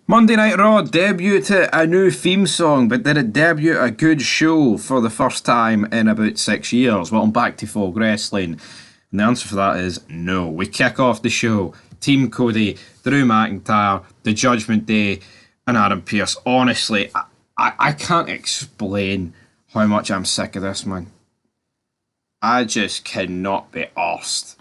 Monday Night Raw debuted a new theme song, but did it debut a good show for the first time in about 6 years? Well, I'm back to folk wrestling. And the answer for that is no. We kick off the show. Team Cody, Drew McIntyre, The Judgment Day, and Adam Pearce. Honestly, I can't explain how much I'm sick of this, man. I just cannot be arsed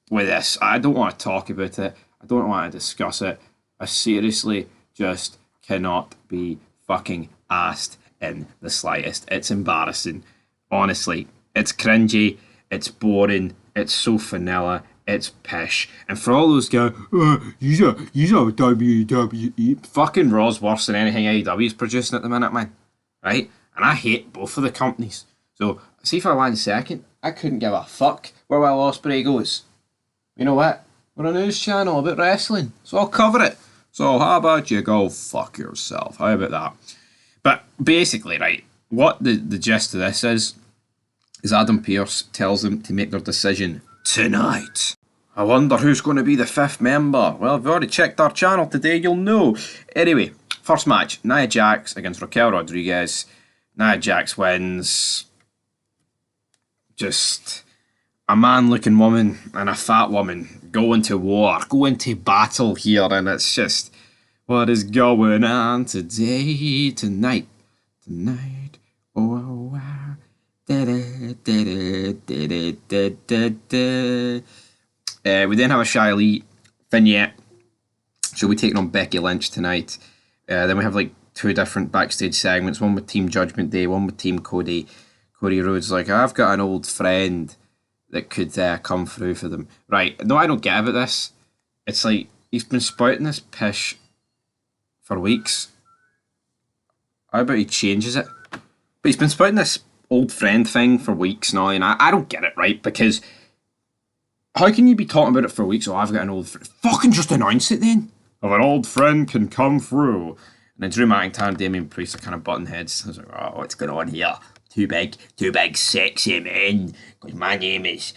with this. I don't want to talk about it. I don't want to discuss it. I seriously just cannot be fucking asked in the slightest. It's embarrassing. Honestly, it's cringy, it's boring, it's so vanilla, it's pish. And for all those guys, you're WWE. Fucking Raw's worse than anything AEW is producing at the minute, man. Right? And I hate both of the companies. So, see for 1 second, I couldn't give a fuck where Will Ospreay goes. You know what? We're a news channel about wrestling, so I'll cover it. So how about you go fuck yourself? How about that? But basically, right, what the gist of this is Adam Pearce tells them to make their decision tonight. I wonder who's going to be the 5th member. Well, if you've already checked our channel today, you'll know. Anyway, first match, Nia Jax against Raquel Rodriguez. Nia Jax wins. Just a man-looking woman and a fat woman going to war, going to battle here, and it's just, what is going on today, tonight, oh wow, we then have a Shia Lee vignette. She'll be taking on Becky Lynch tonight. Then we have like 2 different backstage segments, one with Team Judgment Day, one with Team Cody. Cody Rhodes like, I've got an old friend that could come through for them. Right, no, I don't get about this. It's like, he's been spouting this pish for weeks. How about he changes it? But he's been spouting this old friend thing for weeks now, and I don't get it, right? Because how can you be talking about it for weeks? Oh, I've got an old friend. Fucking just announce it then. Of an old friend can come through. And then Drew McIntyre and Damian Priest are kind of button heads. I was like, oh, what's going on here? Too big, sexy men. Because my name is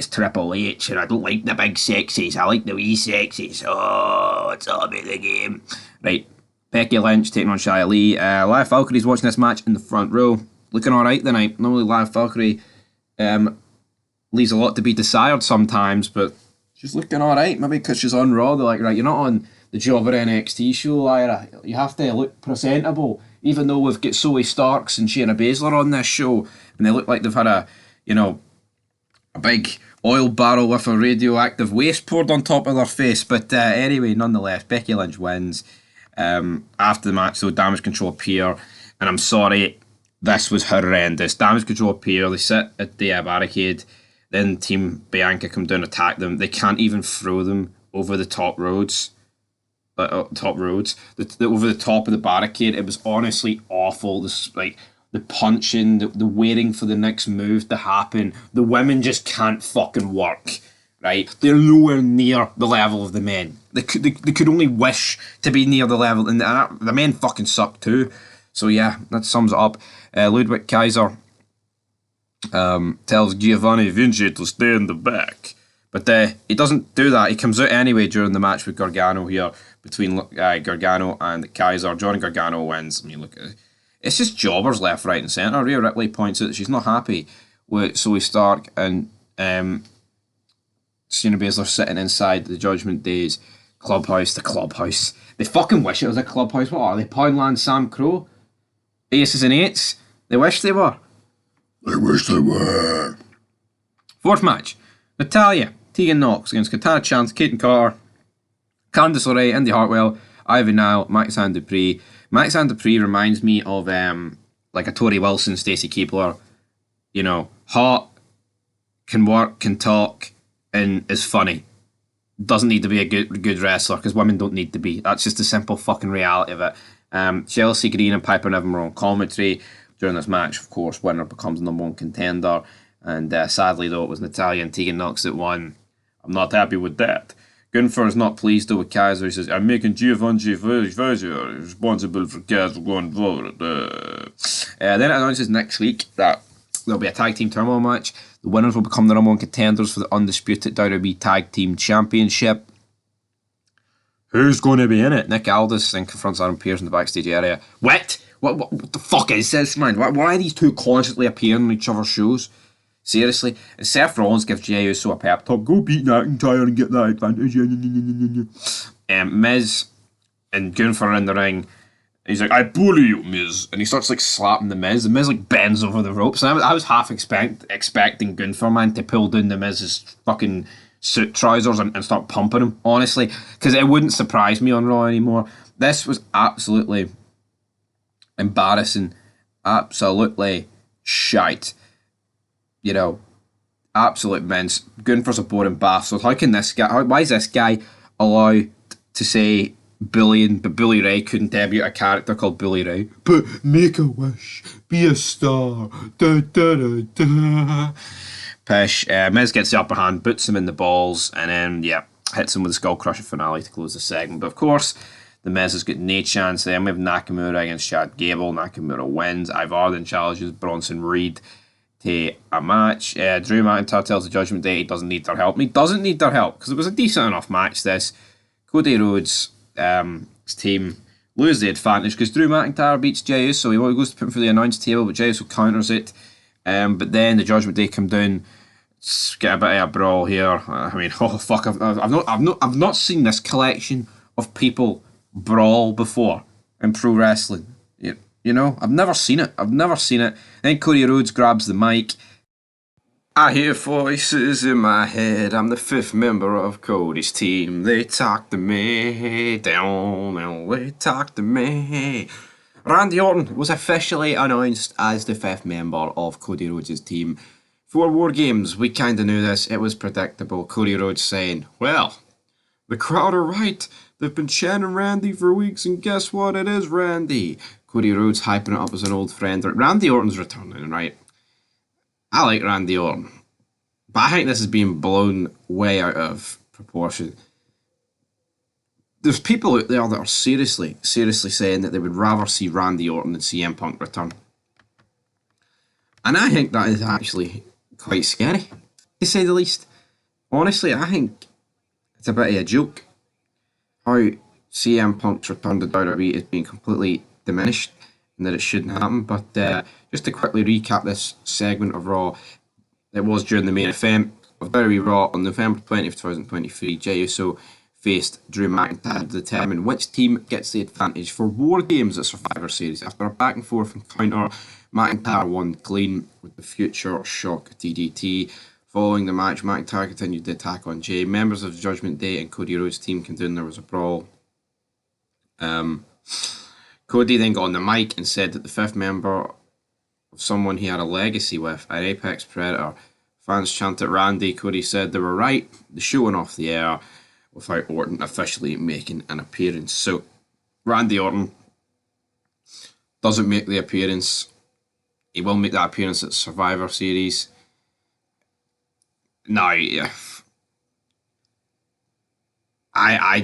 Triple H, and I don't like the big sexies. I like the wee sexies. Oh, it's all about the game. Right, Becky Lynch taking on Shia Lee. Liv Valkyrie's watching this match in the front row. Looking alright tonight. Normally Liv Valkyrie leaves a lot to be desired sometimes, but she's looking alright. Maybe because she's on Raw. They're like, right, you're not on the Jobber NXT show, Lyra. You have to look presentable. Even though we've got Zoe Starks and Shayna Baszler on this show, and they look like they've had a big oil barrel with a radioactive waste poured on top of their face. But anyway, nonetheless, Becky Lynch wins. After the match, so Damage Control appear, and I'm sorry, this was horrendous. Damage Control appear, they sit at the barricade, then Team Bianca come down and attack them. They can't even throw them over the top roads. Over the top of the barricade. It was honestly awful. This, like, the punching, the waiting for the next move to happen. The women just can't fucking work, right? They're nowhere near the level of the men. They could only wish to be near the level, and the men fucking suck too. So yeah, that sums it up. Ludwig Kaiser tells Giovanni Vinci to stay in the back. But he doesn't do that. He comes out anyway during the match with Gargano here, between Gargano and Kaiser. Johnny Gargano wins. I mean, look, it's just jobbers left, right and centre. Rhea Ripley points out that she's not happy with Zoe Stark and Shayna Baszler sitting inside the Judgment Day's clubhouse. The clubhouse. They fucking wish it was a clubhouse. What are they? Poundland Sam Crow? Aces and eights? They wish they were. They wish they were. 4th match. Natalya, Tegan Nox against Katana Chance, Kate Carter, Candice LeRae, Indy Hartwell, Ivy Nile, Maxine Dupree. Maxine Dupree reminds me of like a Tori Wilson, Stacey Keibler. You know, hot, can work, can talk, and is funny. Doesn't need to be a good wrestler, because women don't need to be. That's just the simple fucking reality of it. Chelsea Green and Piper Niven were on commentary during this match. Of course, winner becomes the #1 contender. And sadly, though, it was Natalya and Tegan Nox that won. I'm not happy with that. Gunther is not pleased, though, with Kaiser. He says, I'm making Giovanni Vinci responsible for Kaiser going forward. Then it announces next week that there'll be a tag team turmoil match. The winners will become the #1 contenders for the undisputed WWE Tag Team Championship. Who's going to be in it? Nick Aldis then confronts Aaron Pierce in the backstage area. What? What the fuck is this, man? Why are these two constantly appearing on each other's shows? Seriously? And Seth Rollins gives Jey Uso a pep talk. Go beat McIntyre and get that advantage. Miz and Gunther are in the ring. He's like, I bully you, Miz. And he starts like slapping the Miz. The Miz like bends over the ropes. And I was half expecting Gunther, man, to pull down the Miz's fucking suit trousers and start pumping him, honestly. Because it wouldn't surprise me on Raw anymore. This was absolutely embarrassing. Absolutely shite. You know, absolute mince. Gunther's a boring bastard. How can this guy, why is this guy allowed to say bullying, but Bully Ray couldn't debut a character called Bully Ray? But make a wish, be a star. Da, da, da, da. Pish. Miz gets the upper hand, boots him in the balls, and then, yeah, hits him with a Skull Crusher finale to close the segment. But of course, the Miz has got no chance there. We have Nakamura against Chad Gable. Nakamura wins. Ivar then challenges Bronson Reed to a match. Drew McIntyre tells the Judgment Day he doesn't need their help. And he doesn't need their help because it was a decent enough match, this. Cody Rhodes' his team lose the advantage because Drew McIntyre beats Jey Uso. He goes to put him for the announce table, but Jey Uso counters it. But then the Judgment Day come down, get a bit of a brawl here. I mean, oh fuck! I've not seen this collection of people brawl before in pro wrestling. You know, I've never seen it. Then Cody Rhodes grabs the mic. I hear voices in my head. I'm the fifth member of Cody's team. They talk to me. They talk to me. Randy Orton was officially announced as the fifth member of Cody Rhodes' team. For War Games, we kind of knew this. It was predictable. Cody Rhodes saying, well, the crowd are right. They've been chanting Randy for weeks, and guess what? It is Randy. Cody Rhodes hyping it up as an old friend. Randy Orton's returning, right? I like Randy Orton, but I think this is being blown way out of proportion. There's people out there that are seriously saying that they would rather see Randy Orton than CM Punk return. And I think that is actually quite scary, to say the least. Honestly, I think it's a bit of a joke how CM Punk's return to WWE is being completely diminished and that it shouldn't happen. But just to quickly recap this segment of Raw, it was during the main event of WWE RAW on November 20th, 2023. Jey Uso faced Drew McIntyre to determine which team gets the advantage for War Games at Survivor Series. After a back and forth encounter, McIntyre won clean with the Future Shock DDT. Following the match, McIntyre continued the attack on Jey. Members of the Judgment Day and Cody Rhodes' team came down. There was a brawl. Cody then got on the mic and said that the fifth member of someone he had a legacy with, an apex predator. Fans chanted Randy. Cody said they were right. The show went off the air without Orton officially making an appearance. So Randy Orton doesn't make the appearance. He will make that appearance at Survivor Series. No, yeah. I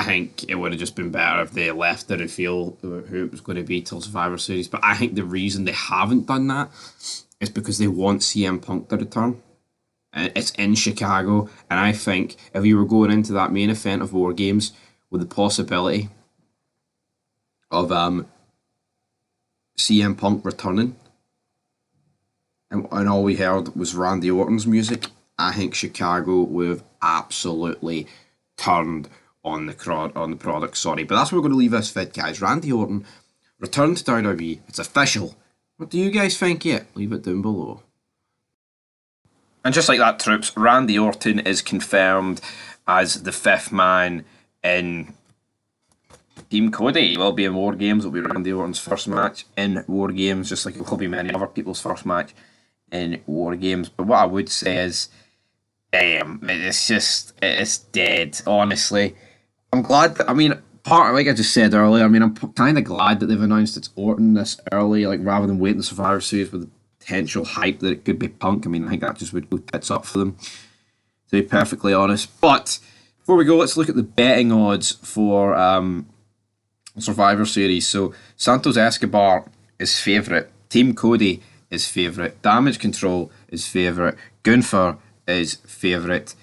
think it would have just been better if they left the reveal who it was going to be till Survivor Series. But I think the reason they haven't done that is because they want CM Punk to return. It's in Chicago, and I think if you were going into that main event of War Games with the possibility of CM Punk returning, and all we heard was Randy Orton's music, I think Chicago would have absolutely turned on the product. Sorry, but that's where we're going to leave this vid, guys. Randy Orton returned to WWE. It's official. What do you guys think yet? Leave it down below. And just like that, troops, Randy Orton is confirmed as the fifth man in Team Cody. He will be in War Games. It will be Randy Orton's first match in War Games, just like it will be many other people's first match in War Games. But what I would say is, it's dead, honestly. I'm glad that, like I just said earlier, I'm kind of glad that they've announced it's Orton this early, like rather than waiting the Survivor Series with the potential hype that it could be Punk. I think that just would go tits up for them, to be perfectly honest. But before we go, let's look at the betting odds for Survivor Series. So Santos Escobar is favourite, Team Cody is favourite, Damage Control is favourite, Gunther is favourite,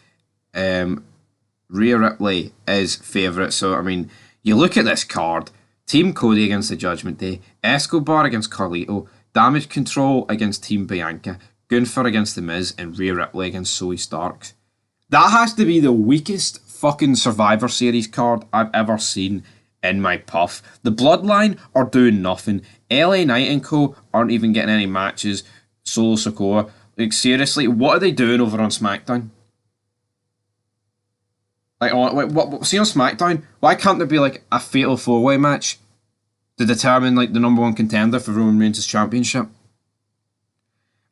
Rhea Ripley is favourite. So, I mean, you look at this card. Team Cody against the Judgment Day. Escobar against Carlito. Damage Control against Team Bianca. Gunther against The Miz. And Rhea Ripley against Zoe Starks. That has to be the weakest fucking Survivor Series card I've ever seen in my puff. The Bloodline are doing nothing. LA Knight and Co. aren't even getting any matches. Solo Sikoa. Like, seriously, what are they doing over on SmackDown? Like, see on SmackDown, why can't there be like a fatal 4-way match to determine like the number one contender for Roman Reigns' championship?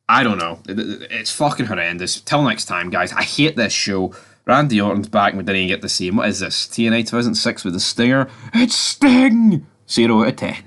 I don't know. It's fucking horrendous. Till next time, guys. I hate this show. Randy Orton's back. We didn't even get to see him. What is this? TNA 2006 with the Stinger? It's Sting! 0 out of 10.